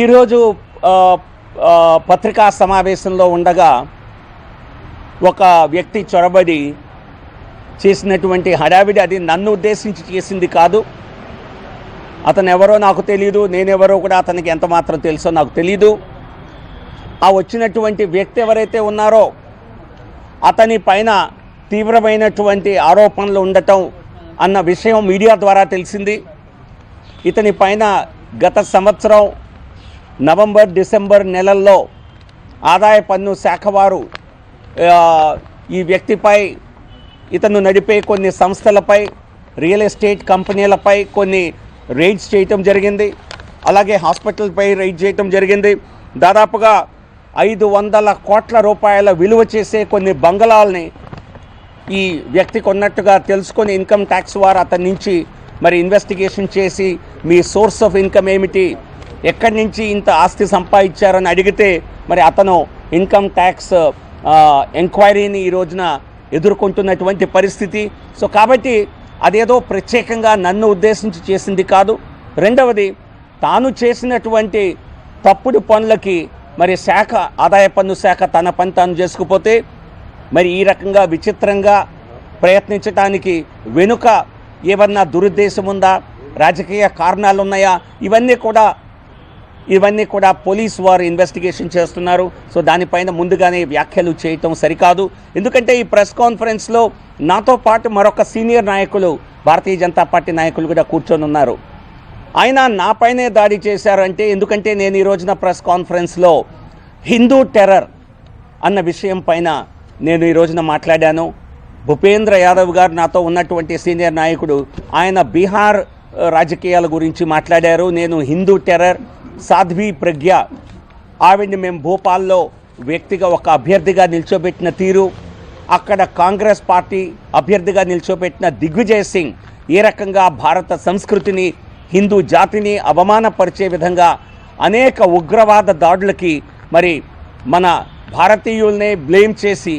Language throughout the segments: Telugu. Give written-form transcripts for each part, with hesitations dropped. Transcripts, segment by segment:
ఈరోజు పత్రికా సమావేశంలో ఉండగా ఒక వ్యక్తి చొరబడి చేసినటువంటి హడావిడి అది నన్ను ఉద్దేశించి చేసింది కాదు. అతను ఎవరో నాకు తెలియదు, నేనెవరో కూడా అతనికి ఎంత మాత్రం తెలుసో నాకు తెలీదు. ఆ వచ్చినటువంటి వ్యక్తి ఎవరైతే ఉన్నారో అతని పైన తీవ్రమైనటువంటి ఆరోపణలు ఉండటం అన్న విషయం మీడియా ద్వారా తెలిసింది. ఇతని పైన గత సంవత్సరం నవంబర్ డిసెంబర్ నెలల్లో ఆదాయ పన్ను శాఖ వారు ఈ వ్యక్తిపై, ఇతను నడిపే కొన్ని సంస్థలపై, రియల్ ఎస్టేట్ కంపెనీలపై కొన్ని రైడ్స్ చేయటం జరిగింది. అలాగే హాస్పిటల్పై రైడ్ చేయటం జరిగింది. దాదాపుగా 500 కోట్ల రూపాయల విలువ చేసే కొన్ని బంగళాలని ఈ వ్యక్తికి ఉన్నట్టుగా తెలుసుకొని ఇన్కమ్ ట్యాక్స్ వారు అతని నుంచి మరి ఇన్వెస్టిగేషన్ చేసి మీ సోర్స్ ఆఫ్ ఇన్కమ్ ఏమిటి, ఎక్కడి నుంచి ఇంత ఆస్తి సంపాదించారని అడిగితే మరి అతను ఇన్కమ్ ట్యాక్స్ ఎంక్వైరీని ఈ రోజున ఎదుర్కొంటున్నటువంటి పరిస్థితి. సో కాబట్టి అదేదో ప్రత్యేకంగా నన్ను ఉద్దేశించి చేసింది కాదు. రెండవది, తాను చేసినటువంటి తప్పుడు పనులకి మరి శాఖ, ఆదాయ పన్ను శాఖ తన పని తాను చేసుకుపోతే మరి ఈ రకంగా విచిత్రంగా ప్రయత్నించడానికి వెనుక ఏమన్నా దురుద్దేశం ఉందా, రాజకీయ కారణాలు ఉన్నాయా, ఇవన్నీ కూడా పోలీసు వారు ఇన్వెస్టిగేషన్ చేస్తున్నారు. సో దానిపైన ముందుగానే వ్యాఖ్యలు చేయటం సరికాదు. ఎందుకంటే ఈ ప్రెస్ కాన్ఫరెన్స్లో నాతో పాటు మరొక సీనియర్ నాయకులు, భారతీయ జనతా పార్టీ నాయకులు కూడా కూర్చొని ఉన్నారు. ఆయన నాపైనే దాడి చేశారంటే ఎందుకంటే నేను ఈ రోజున ప్రెస్ కాన్ఫరెన్స్లో హిందూ టెర్రర్ అన్న విషయం పైన నేను ఈ రోజున మాట్లాడాను. భూపేంద్ర యాదవ్ గారు నాతో ఉన్నటువంటి సీనియర్ నాయకుడు, ఆయన బీహార్ రాజకీయాల గురించి మాట్లాడారు. నేను హిందూ టెర్రర్, సాధ్వి ప్రజ్ఞ, ఆవిడ్ని మేము భోపాల్లో వ్యక్తిగా ఒక అభ్యర్థిగా నిల్చోబెట్టిన తీరు, అక్కడ కాంగ్రెస్ పార్టీ అభ్యర్థిగా నిల్చోబెట్టిన దిగ్విజయ్ సింగ్ ఏ రకంగా భారత సంస్కృతిని, హిందూ జాతిని అవమానపరిచే విధంగా అనేక ఉగ్రవాద దాడులకి మరి మన భారతీయుల్నే బ్లేమ్ చేసి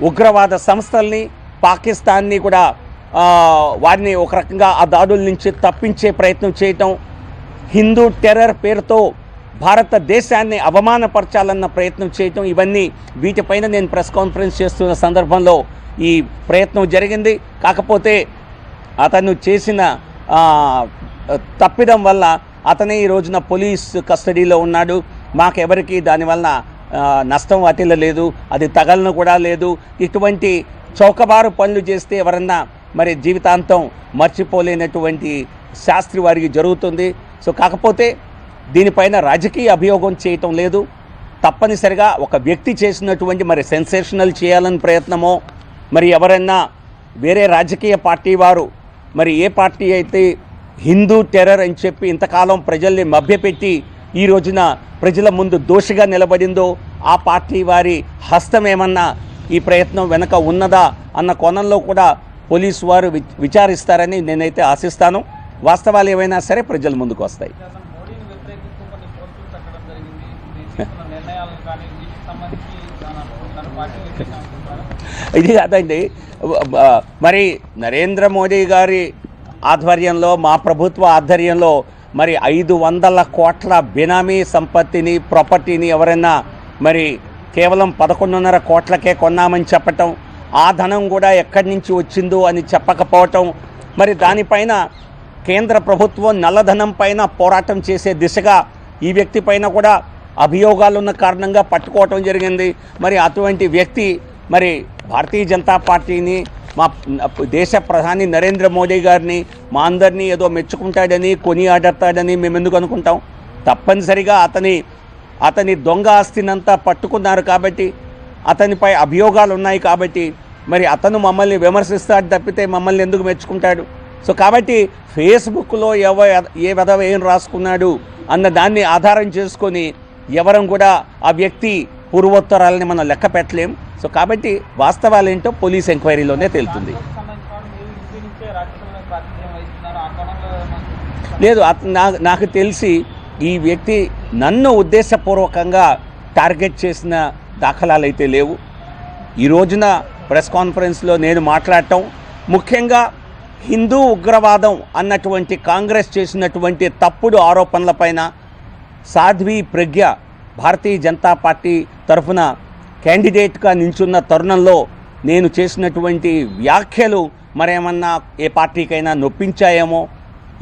ఉగ్రవాద సంస్థల్ని, పాకిస్తాన్ని కూడా వారిని ఒక రకంగా ఆ దాడుల నుంచి తప్పించే ప్రయత్నం చేయటం, హిందూ టెర్రర్ పేరుతో భారతదేశాన్ని అవమానపరచాలన్న ప్రయత్నం చేయటం, ఇవన్నీ వీటిపైన నేను ప్రెస్ కాన్ఫరెన్స్ చేస్తున్న సందర్భంలో ఈ ప్రయత్నం జరిగింది. కాకపోతే అతను చేసిన తప్పిదం వల్ల అతనే ఈ రోజున పోలీస్ కస్టడీలో ఉన్నాడు. మాకెవరికి దానివల్ల నష్టం వాటిల్లలేదు, అది తగలను కూడా లేదు. ఇటువంటి చౌకబారు పనులు చేస్తే ఎవరన్నా మరి జీవితాంతం మర్చిపోలేనటువంటి శాస్త్రి వారికి జరుగుతుంది. సో కాకపోతే దీనిపైన రాజకీయ అభియోగం చేయటం లేదు. తప్పనిసరిగా ఒక వ్యక్తి చేసినటువంటి మరి సెన్సేషనల్ చేయాలని ప్రయత్నమో, మరి ఎవరైనా వేరే రాజకీయ పార్టీ వారు, మరి ఏ పార్టీ అయితే హిందూ టెర్రర్ అని చెప్పి ఇంతకాలం ప్రజల్ని మభ్యపెట్టి ఈ రోజున ప్రజల ముందు దోషిగా నిలబడిందో ఆ పార్టీ వారి హస్తం ఏమన్నా ఈ ప్రయత్నం వెనక ఉన్నదా అన్న కోణంలో కూడా పోలీసు వారు విచారిస్తారని నేనైతే ఆశిస్తాను. వాస్తవాలు ఏవైనా సరే ప్రజల ముందుకు వస్తాయి. ఇది కాదండి, మరి నరేంద్ర మోడీ గారి ఆధ్వర్యంలో, మా ప్రభుత్వ ఆధ్వర్యంలో మరి 500 కోట్ల బినామీ సంపత్తిని, ప్రాపర్టీని ఎవరైనా మరి కేవలం 11.5 కోట్లకే కొన్నామని చెప్పటం, ఆ ధనం కూడా ఎక్కడి నుంచి వచ్చిందో అని చెప్పకపోవటం, మరి దానిపైన కేంద్ర ప్రభుత్వం నల్లధనం పైన పోరాటం చేసే దిశగా ఈ వ్యక్తి పైన కూడా అభియోగాలున్న కారణంగా పట్టుకోవటం జరిగింది. మరి అటువంటి వ్యక్తి మరి భారతీయ జనతా పార్టీని, మా దేశ ప్రధాని నరేంద్ర మోడీ గారిని, మా అందరినీ ఏదో మెచ్చుకుంటాడని, కొనియాడతాడని మేము ఎందుకు అనుకుంటాం? తప్పనిసరిగా అతని దొంగ ఆస్తినంతా పట్టుకున్నారు కాబట్టి, అతనిపై అభియోగాలు ఉన్నాయి కాబట్టి మరి అతను మమ్మల్ని విమర్శిస్తాడు తప్పితే మమ్మల్ని ఎందుకు మెచ్చుకుంటాడు? సో కాబట్టి ఫేస్బుక్లో ఏ విధవ ఏం రాసుకున్నాడు అన్న దాన్ని ఆధారం చేసుకొని ఎవరం కూడా ఆ వ్యక్తి పూర్వోత్తరాలని మనం లెక్క పెట్టలేం. సో కాబట్టి వాస్తవాలు ఏంటో పోలీస్ ఎంక్వైరీలోనే తేలుతుంది. లేదు, నాకు తెలిసి ఈ వ్యక్తి నన్ను ఉద్దేశపూర్వకంగా టార్గెట్ చేసిన దాఖలాలు అయితే లేవు. ఈ రోజున ప్రెస్ కాన్ఫరెన్స్లో నేను మాట్లాడటం ముఖ్యంగా హిందూ ఉగ్రవాదం అన్నటువంటి కాంగ్రెస్ చేసినటువంటి తప్పుడు ఆరోపణలపైన, సాధ్వి ప్రజ్ఞ భారతీయ జనతా పార్టీ తరఫున క్యాండిడేట్గా నించున్న తరుణంలో నేను చేసినటువంటి వ్యాఖ్యలు మరేమన్నా ఏ పార్టీకైనా నొప్పించాయేమో,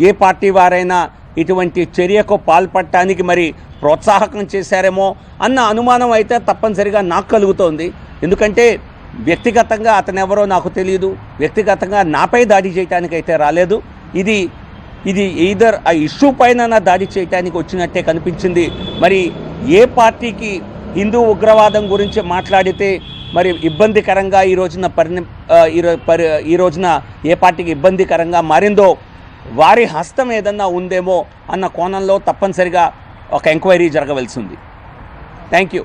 ఏ పార్టీ వారైనా ఇటువంటి చర్యకు పాల్పడటానికి మరి ప్రోత్సాహకం చేశారేమో అన్న అనుమానం అయితే తప్పనిసరిగా నాకు కలుగుతోంది. ఎందుకంటే వ్యక్తిగతంగా అతనెవరో నాకు తెలియదు, వ్యక్తిగతంగా నాపై దాడి చేయడానికి అయితే రాలేదు. ఇది ఈదర్ ఆ ఇష్యూ పైన దాడి చేయడానికి వచ్చినట్టే కనిపించింది. మరి ఏ పార్టీకి హిందూ ఉగ్రవాదం గురించి మాట్లాడితే మరి ఇబ్బందికరంగా ఈ రోజున ఏ పార్టీకి ఇబ్బందికరంగా మారిందో వారి హస్తం ఏదన్నా ఉందేమో అన్న కోణంలో తప్పనిసరిగా ఒక ఎంక్వైరీ జరగవలసి ఉంది. Thank you.